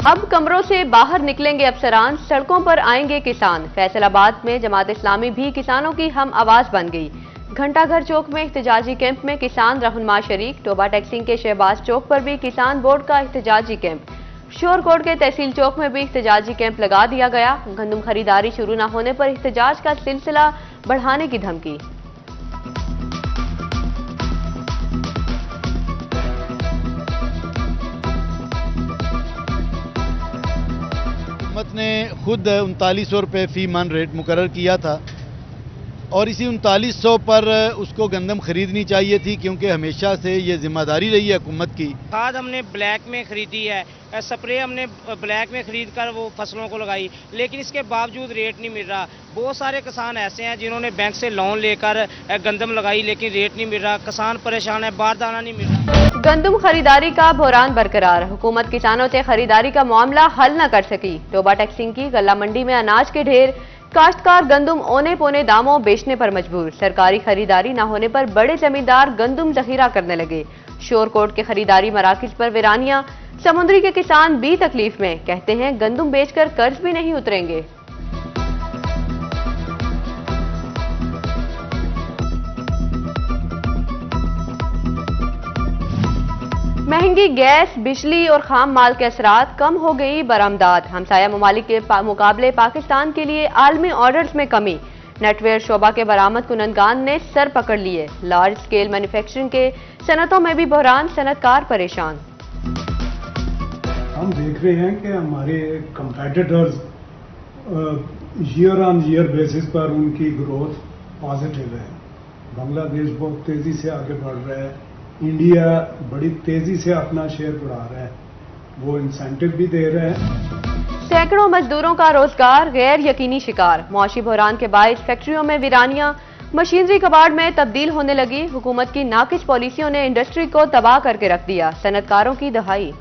अब कमरों से बाहर निकलेंगे अफसरान, सड़कों पर आएंगे किसान। फैसलाबाद में जमात इस्लामी भी किसानों की हम आवाज बन गई। घंटाघर चौक में इख्तिजाजी कैंप में किसान रहनुमा शरीक। टोबा टैक्सिंग के शहबाज चौक पर भी किसान बोर्ड का इख्तिजाजी कैंप। शोरकोट के तहसील चौक में भी इख्तिजाजी कैंप लगा दिया गया। गंदम खरीदारी शुरू न होने पर इख्तिजाज का सिलसिला बढ़ाने की धमकी। हुकूमत ने खुद 3900 रुपये फी मन रेट मुकर्रर किया था और इसी 3900 पर उसको गंदम खरीदनी चाहिए थी, क्योंकि हमेशा से ये जिम्मेदारी रही है हुकूमत की। खाद हमने ब्लैक में खरीदी है, स्प्रे हमने ब्लैक में खरीद कर वो फसलों को लगाई, लेकिन इसके बावजूद रेट नहीं मिल रहा। बहुत सारे किसान ऐसे हैं जिन्होंने बैंक से लोन लेकर गंदम लगाई, लेकिन रेट नहीं मिल रहा। किसान परेशान है, बारदाना नहीं मिल रहा। गंदम खरीदारी का बहरान बरकरार। हुकूमत किसानों से खरीदारी का मामला हल न कर सकी। टोबा टैक्सिंग की गल्ला मंडी में अनाज के ढेर। काश्तकार गंदम औने पौने दामों बेचने पर मजबूर। सरकारी खरीदारी न होने पर बड़े जमींदार गंदम जखीरा करने लगे। शोरकोट के खरीदारी मराकिज पर वीरानियां। समुद्री के किसान भी तकलीफ में, कहते हैं गंदम बेचकर कर्ज भी नहीं उतरेंगे। महंगी गैस, बिजली और खाम माल के असरात, कम हो गई बरामदात। हमसाया ममालिक के मुकाबले पाकिस्तान के लिए आलमी ऑर्डर्स में कमी। नेटवेयर शोबा के बरामद कुनंदगान ने सर पकड़ लिए। लार्ज स्केल मैन्युफैक्चरिंग के सनतों में भी बहरान, सनतकार परेशान। हम देख रहे हैं कि हमारे competitors year on year basis पर उनकी ग्रोथ पॉजिटिव है। बांग्लादेश बहुत तेजी से आगे बढ़ रहा है, इंडिया बड़ी तेजी से अपना शेयर बढ़ा रहा है, वो इंसेंटिव भी दे रहे हैं। सैकड़ों मजदूरों का रोजगार गैर यकीनी शिकार। मौशी बहरान के बायस फैक्ट्रियों में वीरानियां, मशीनरी कबाड़ में तब्दील होने लगी। हुकूमत की नाकिस पॉलिसियों ने इंडस्ट्री को तबाह करके रख दिया। सनतकारों की दहाई।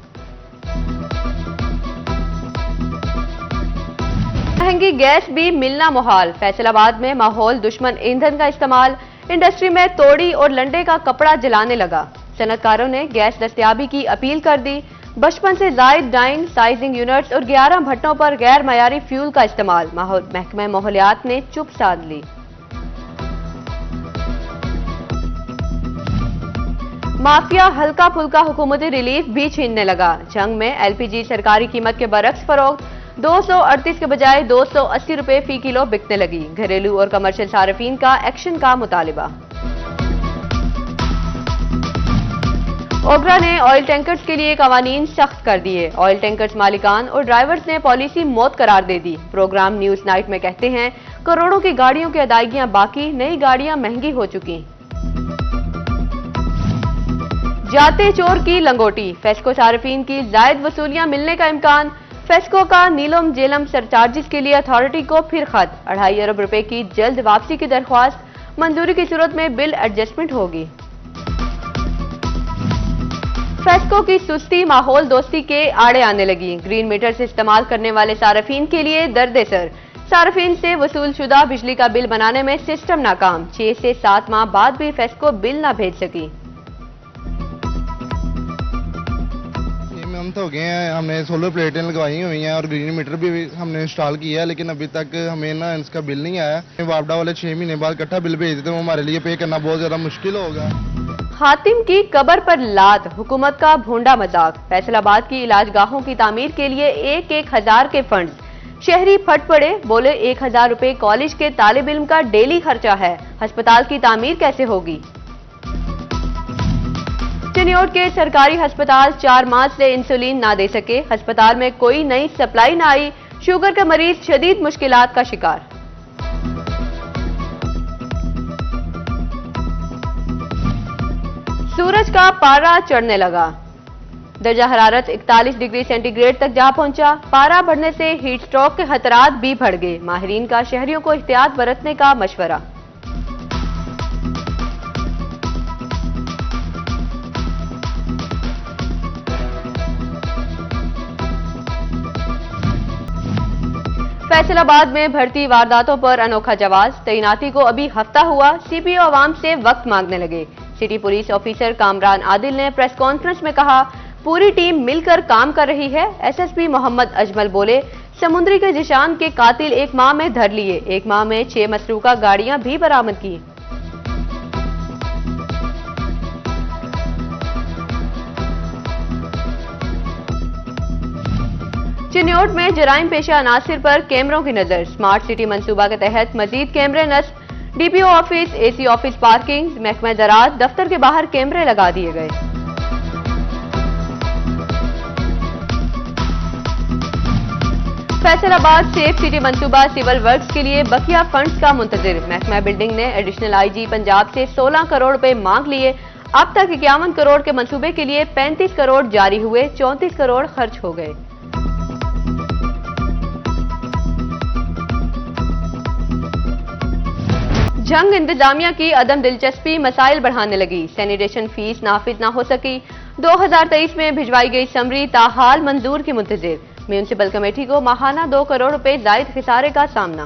महंगी गैस भी मिलना मुहाल। फैसलाबाद में माहौल दुश्मन ईंधन का इस्तेमाल। इंडस्ट्री में तोड़ी और लंडे का कपड़ा जलाने लगा। सनतकारों ने गैस दस्तयाबी की अपील कर दी। 55 से जायद डाइंग, साइजिंग यूनिट्स और 11 भट्टों पर गैर मयारी फ्यूल का इस्तेमाल। महकमा माहौलियात ने चुप साध ली। माफिया हल्का फुल्का हुकूमती रिलीफ भी छीनने लगा। जंग में LPG सरकारी कीमत के बरक्स फरोख्त 238 के बजाय 280 रुपए फी किलो बिकने लगी। घरेलू और कमर्शियल सार्फिन का एक्शन का मुतालिबा। ओगरा ने ऑयल टैंकर्स के लिए कवानीन सख्त कर दिए। ऑयल टैंकर्स मालिकान और ड्राइवर्स ने पॉलिसी मौत करार दे दी। प्रोग्राम न्यूज नाइट में कहते हैं करोड़ों की गाड़ियों की अदायगियां बाकी, नई गाड़ियां महंगी हो चुकी। जाते चोर की लंगोटी। फेस्को सार्फिन की जायद वसूलियां मिलने का इम्कान। फेस्को का नीलम जेलम सरचार्जिस के लिए अथॉरिटी को फिर खत। 2.5 अरब रुपए की जल्द वापसी की दरख्वास्त। मंजूरी की सूरत में बिल एडजस्टमेंट होगी। फेस्को की सुस्ती माहौल दोस्ती के आड़े आने लगी। ग्रीन मीटर से इस्तेमाल करने वाले सार्फिन के लिए दर्द सर। सार्फिन से वसूल शुदा बिजली का बिल बनाने में सिस्टम नाकाम। 6 से 7 माह बाद भी फेस्को बिल न भेज सकी। हम तो हो गए हैं, हमने सोलर प्लेटें लगवाई हुई हैं और ग्रीन मीटर भी हमने इंस्टॉल किया है, लेकिन अभी तक हमें ना इसका बिल नहीं आया। वापडा वाले 6 महीने बाद इकट्ठा बिल भेज देते, वो हमारे लिए पे करना बहुत ज्यादा मुश्किल होगा। हातिम की कब्र पर लात, हुकूमत का भोंडा मजाक। फैसलाबाद की इलाजगाहों की तामीर के लिए 1,000 के फंड्स। शहरी फट पड़े, बोले 1,000 रुपए कॉलेज के तालिब इल्म का डेली खर्चा है, अस्पताल की तामीर कैसे होगी। चिन्योट के सरकारी अस्पताल 4 माह से इंसुलिन ना दे सके। अस्पताल में कोई नई सप्लाई ना आई। शुगर का मरीज शदीद मुश्किलात का शिकार। सूरज का पारा चढ़ने लगा। दर्जा हरारत 41 डिग्री सेंटीग्रेड तक जा पहुंचा। पारा बढ़ने से हीट स्ट्रोक के खतरात भी बढ़ गए। माहिरीन का शहरियों को एहतियात बरतने का मशवरा। फैसलाबाद में भर्ती वारदातों पर अनोखा जवाब। तैनाती को अभी हफ्ता हुआ, CPO आवाम से वक्त मांगने लगे। City police officer Kamran Adil ने प्रेस कॉन्फ्रेंस में कहा पूरी टीम मिलकर काम कर रही है। एसएसपी मोहम्मद अजमल बोले, समुद्री के जिशान के कातिल 1 माह में धर लिए। 1 माह में 6 मसरूका गाड़ियां भी बरामद की। चिन्योट में जराइम पेशा अनासिर पर कैमरों की नजर। स्मार्ट सिटी मंसूबा के तहत मजीद कैमरे नस्ब। DPO office, AC office, parking, महकमा ज़राअत दफ्तर के बाहर कैमरे लगा दिए गए। फैसलाबाद सेफ सिटी मंसूबा सिविल वर्क्स के लिए बकिया फंड्स का मुंतजिर। महकमा बिल्डिंग ने एडिशनल आईजी पंजाब से 16 करोड़ रुपए मांग लिए। अब तक 51 करोड़ के मंसूबे के लिए 35 करोड़ जारी हुए, 34 करोड़ खर्च हो गए। जंग इंतजामिया की अदम दिलचस्पी मसाइल बढ़ाने लगी। सैनिटेशन फीस नाफिज ना हो सकी। 2023 में भिजवाई गई समरी ताहाल मंजूर की मुंतजिर। म्यूनिसिपल कमेटी को माहाना 2 करोड़ रुपए जायद खिसारे का सामना।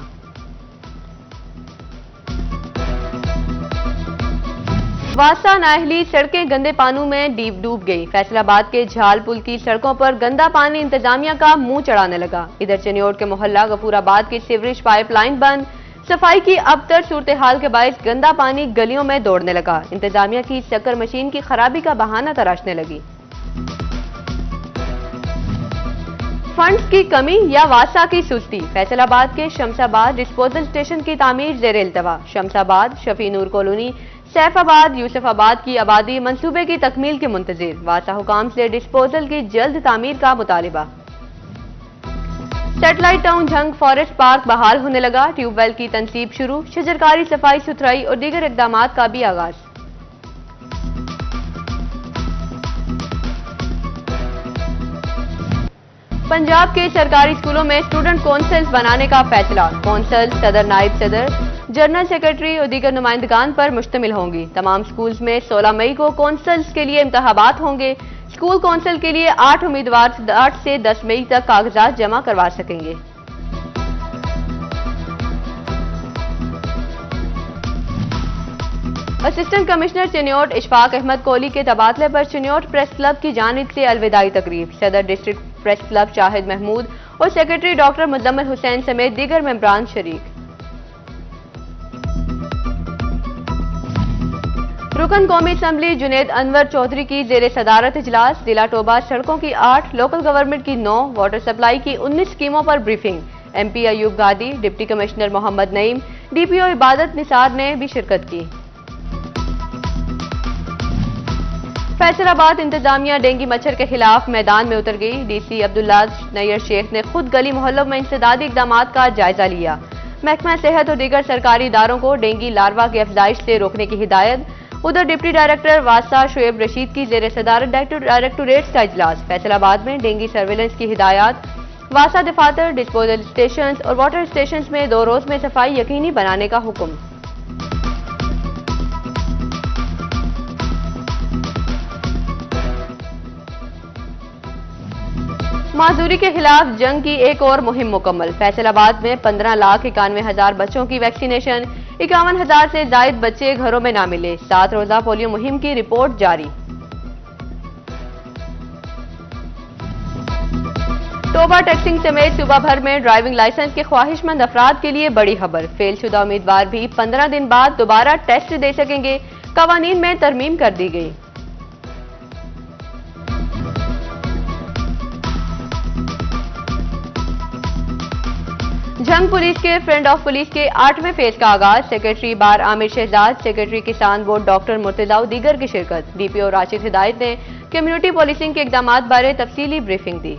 वासा नाहली सड़कें गंदे पानी में डूब गई। फैसलाबाद के झाल पुल की सड़कों पर गंदा पानी इंतजामिया का मुंह चढ़ाने लगा। इधर चिन्योट के मोहल्ला गफूराबाद की सीवरेज पाइपलाइन बंद। सफाई की अबतर सूरत हाल के बायस गंदा पानी गलियों में दौड़ने लगा। इंतजामिया की चक्कर मशीन की खराबी का बहाना तराशने लगी। फंड्स की कमी या वासा की सुस्ती। फैसलाबाद के शमशाबाद डिस्पोजल स्टेशन की तामीर ज़ेरे इल्तवा। शमशाबाद, शफी नूर कॉलोनी, सैफाबाद, यूसुफाबाद की आबादी मंसूबे की तकमील के मुंतजिर। वासा हुकाम से डिस्पोजल की जल्द तामीर का मुतालिबा। Satellite town Jhang forest park बहाल होने लगा। ट्यूबवेल की तनसीब शुरू। शजरकारी, सफाई सुथराई और दीगर इकदामात का भी आगाज। पंजाब के सरकारी स्कूलों में स्टूडेंट कौंसिल्स बनाने का फैसला। कौंसल सदर, नायब सदर, जनरल सेक्रेटरी और दीगर नुमाइंदगान पर मुश्तमिल होंगी। तमाम स्कूल्स में 16 मई को कौंसल्स के लिए इंतखाबात होंगे। स्कूल कौंसिल के लिए 8 उम्मीदवार 8 से 10 मई तक कागजात जमा करवा सकेंगे। असिस्टेंट कमिश्नर चिन्योट इशफाक अहमद कोहली के तबादले पर चिन्योट प्रेस क्लब की जानिब से अलविदाई तकरीब। सदर district press club Shahid Mahmood और सेक्रेटरी डॉक्टर मुजम्मिल हुसैन समेत दीगर मेंबरान शरीक। रुकन कौमी असम्बली जुनेद अनवर चौधरी की जेर सदारत इजलास। जिला टोबा सड़कों की 8, लोकल गवर्नमेंट की 9, वाटर सप्लाई की 19 स्कीमों पर briefing. MP Ayub Gadi, deputy commissioner Mohammad Naeem, DPO Ibadat Nisar ने भी शिरकत की। फैसलाबाद इंतजामिया डेंगू मच्छर के खिलाफ मैदान में उतर गई। DC अब्दुल्ला नैयर शेख ने खुद गली मोहल्लों में इंसदादी इकदामात का जायजा लिया। महकमा सेहत और दीगर सरकारी इदारों को डेंगू लार्वा की अफजाइश से रोकने की हिदायत। उधर डिप्टी डायरेक्टर वासा शुएब रशीद की जेर सदारत डायरेक्टोरेट्स का इजलास। फैसलाबाद में डेंगू सर्विलेंस की हिदायत। वासा दफातर, डिस्पोजल स्टेशन और वाटर स्टेशन में 2 रोज में सफाई यकीनी बनाने का हुक्म। माजूरी के खिलाफ जंग की एक और मुहिम मुकम्मल। फैसलाबाद में 15,91,000 बच्चों की वैक्सीनेशन। 51,000 से जायद बच्चे घरों में ना मिले। 7 रोजा पोलियो मुहिम की रिपोर्ट जारी। टोबा टैक्सिंग समेत सूबा भर में ड्राइविंग लाइसेंस के ख्वाहिशमंद अफराद के लिए बड़ी खबर। फेलशुदा उम्मीदवार भी 15 दिन बाद दोबारा टेस्ट दे सकेंगे। कवानीन में तरमीम कर दी गई। जंग पुलिस के फ्रेंड ऑफ पुलिस के 8वें फेज का आगाज। सेक्रेटरी बार आमिर शहजाद, सेक्रेटरी किसान बोर्ड डॉक्टर मुर्तजा दीगर की शिरकत। DPO राशिद हिदायत ने कम्युनिटी पुलिसिंग के इकदामात बारे तफसीली ब्रीफिंग दी।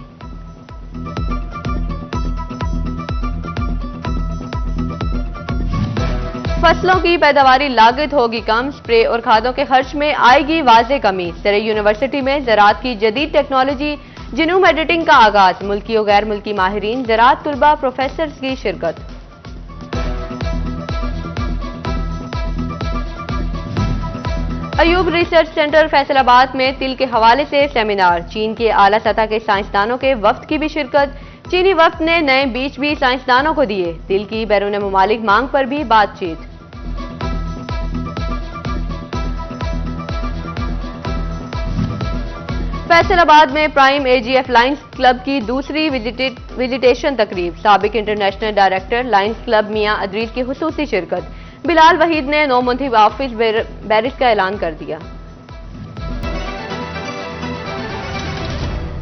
फसलों की पैदावारी लागत होगी कम। स्प्रे और खादों के खर्च में आएगी वाज़े कमी। सरे यूनिवर्सिटी में ज़राअत की जदीद टेक्नोलॉजी जिनूम एडिटिंग का आगाज। मुल्की और गैर मुल्की माहिरीन, ज़राअत तुलबा, प्रोफेसर्स की शिरकत। अयूब रिसर्च सेंटर फैसलाबाद में तिल के हवाले से सेमिनार। चीन के आला सतह के साइंसदानों के वफ्द की भी शिरकत। चीनी वफ्द ने नए बीज भी साइंसदानों को दिए। तिल की बैरून मुमालिक मांग पर भी बातचीत। फैसलाबाद में प्राइम एजीएफ लायंस क्लब की दूसरी विजिटेशन तकरीब, साबिक इंटरनेशनल डायरेक्टर लायंस क्लब मियां अदरीस की खुसूसी शिरकत। बिलाल वहीद ने नौमुंतखब हाफिज बैरिस का ऐलान कर दिया।